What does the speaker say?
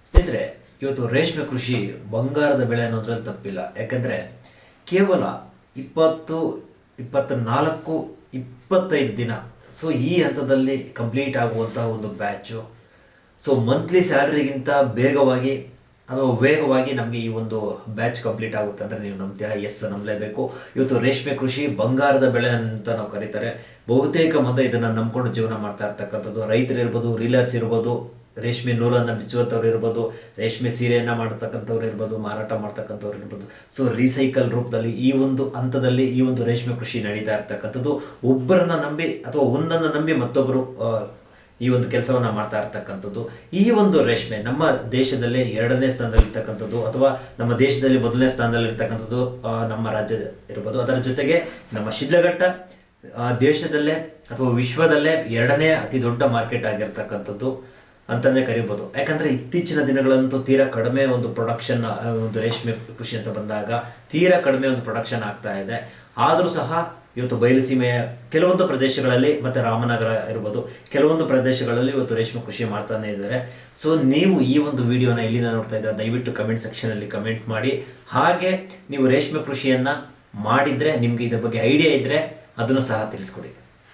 ಸ್ನೇಹಿತರೆ, ಇವತ್ತು ರೇಷ್ಮೆ ಕೃಷಿ ಬಂಗಾರದ ಬೆಳೆ ಅನ್ನೋದ್ರಲ್ಲಿ ತಪ್ಪಿಲ್ಲ. ಯಾಕಂದರೆ ಕೇವಲ 20, 24, 25 ದಿನ ಈ ಹಂತದಲ್ಲಿ ಕಂಪ್ಲೀಟ್ ಆಗುವಂತಹ ಒಂದು ಬ್ಯಾಚು. ಮಂತ್ಲಿ ಸ್ಯಾಲರಿಗಿಂತ ಬೇಗವಾಗಿ ಅಥವಾ ವೇಗವಾಗಿ ನಮಗೆ ಈ ಒಂದು ಬ್ಯಾಚ್ ಕಂಪ್ಲೀಟ್ ಆಗುತ್ತೆ ಅಂದರೆ ನೀವು ನಂಬ್ತೀರಾ? ಎಸ್, ನಂಬಲೇಬೇಕು. ಇವತ್ತು ರೇಷ್ಮೆ ಕೃಷಿ ಬಂಗಾರದ ಬೆಳೆ ಅಂತ ನಾವು ಕರೀತಾರೆ. ಬಹುತೇಕ ಮಂದಿ ಇದನ್ನು ನಂಬ್ಕೊಂಡು ಜೀವನ ಮಾಡ್ತಾ ಇರ್ತಕ್ಕಂಥದ್ದು. ರೈತರು ಇರ್ಬೋದು, ರೀಲರ್ಸ್ ಇರ್ಬೋದು, ರೇಷ್ಮೆ ನೂಲನ್ನು ಬಿಚ್ಚುವಂಥವ್ರು ಇರ್ಬೋದು, ರೇಷ್ಮೆ ಸೀರೆಯನ್ನು ಮಾಡ್ತಕ್ಕಂಥವ್ರು ಇರ್ಬೋದು, ಮಾರಾಟ ಮಾಡ್ತಕ್ಕಂಥವ್ರು ಇರ್ಬೋದು. ರೀಸೈಕಲ್ ರೂಪದಲ್ಲಿ ಈ ಒಂದು ಹಂತದಲ್ಲಿ ಈ ಒಂದು ರೇಷ್ಮೆ ಕೃಷಿ ನಡೀತಾ ಇರ್ತಕ್ಕಂಥದ್ದು. ಒಬ್ಬರನ್ನ ನಂಬಿ ಅಥವಾ ಒಂದನ್ನು ನಂಬಿ ಮತ್ತೊಬ್ಬರು ಈ ಒಂದು ಕೆಲಸವನ್ನು ಮಾಡ್ತಾ ಇರ್ತಕ್ಕಂಥದ್ದು. ಈ ಒಂದು ರೇಷ್ಮೆ ನಮ್ಮ ದೇಶದಲ್ಲೇ 2ನೇ ಸ್ಥಾನದಲ್ಲಿರ್ತಕ್ಕಂಥದ್ದು ಅಥವಾ ನಮ್ಮ ದೇಶದಲ್ಲಿ 1ನೇ ಸ್ಥಾನದಲ್ಲಿರ್ತಕ್ಕಂಥದ್ದು ನಮ್ಮ ರಾಜ್ಯ ಇರ್ಬೋದು. ಅದರ ಜೊತೆಗೆ ನಮ್ಮ ಶಿಡ್ಲಘಟ್ಟ ದೇಶದಲ್ಲೇ ಅಥವಾ ವಿಶ್ವದಲ್ಲೇ 2ನೇ ಅತಿ ದೊಡ್ಡ ಮಾರ್ಕೆಟ್ ಆಗಿರ್ತಕ್ಕಂಥದ್ದು ಅಂತಲೇ ಕರಿಬೋದು. ಯಾಕಂದರೆ ಇತ್ತೀಚಿನ ದಿನಗಳಂತೂ ತೀರಾ ಕಡಿಮೆ ಒಂದು ಪ್ರೊಡಕ್ಷನ್, ಒಂದು ರೇಷ್ಮೆ ಕೃಷಿ ಅಂತ ಬಂದಾಗ ತೀರಾ ಕಡಿಮೆ ಒಂದು ಪ್ರೊಡಕ್ಷನ್ ಆಗ್ತಾ ಇದೆ. ಆದರೂ ಸಹ ಇವತ್ತು ಬಯಲುಸೀಮೆಯ ಕೆಲವೊಂದು ಪ್ರದೇಶಗಳಲ್ಲಿ ಮತ್ತು ರಾಮನಗರ ಇರ್ಬೋದು, ಕೆಲವೊಂದು ಪ್ರದೇಶಗಳಲ್ಲಿ ಇವತ್ತು ರೇಷ್ಮೆ ಕೃಷಿ ಮಾಡ್ತಾನೆ ಇದ್ದಾರೆ. ನೀವು ಈ ಒಂದು ವಿಡಿಯೋನ ಎಲ್ಲಿಂದ ನೋಡ್ತಾ ಇದ್ದೀರಾ ದಯವಿಟ್ಟು ಕಮೆಂಟ್ ಸೆಕ್ಷನಲ್ಲಿ ಕಮೆಂಟ್ ಮಾಡಿ. ಹಾಗೆ ನೀವು ರೇಷ್ಮೆ ಕೃಷಿಯನ್ನು ಮಾಡಿದರೆ ನಿಮಗೆ ಇದ್ರ ಬಗ್ಗೆ ಐಡಿಯಾ ಇದ್ದರೆ ಅದನ್ನು ಸಹ ತಿಳಿಸ್ಕೊಡಿ.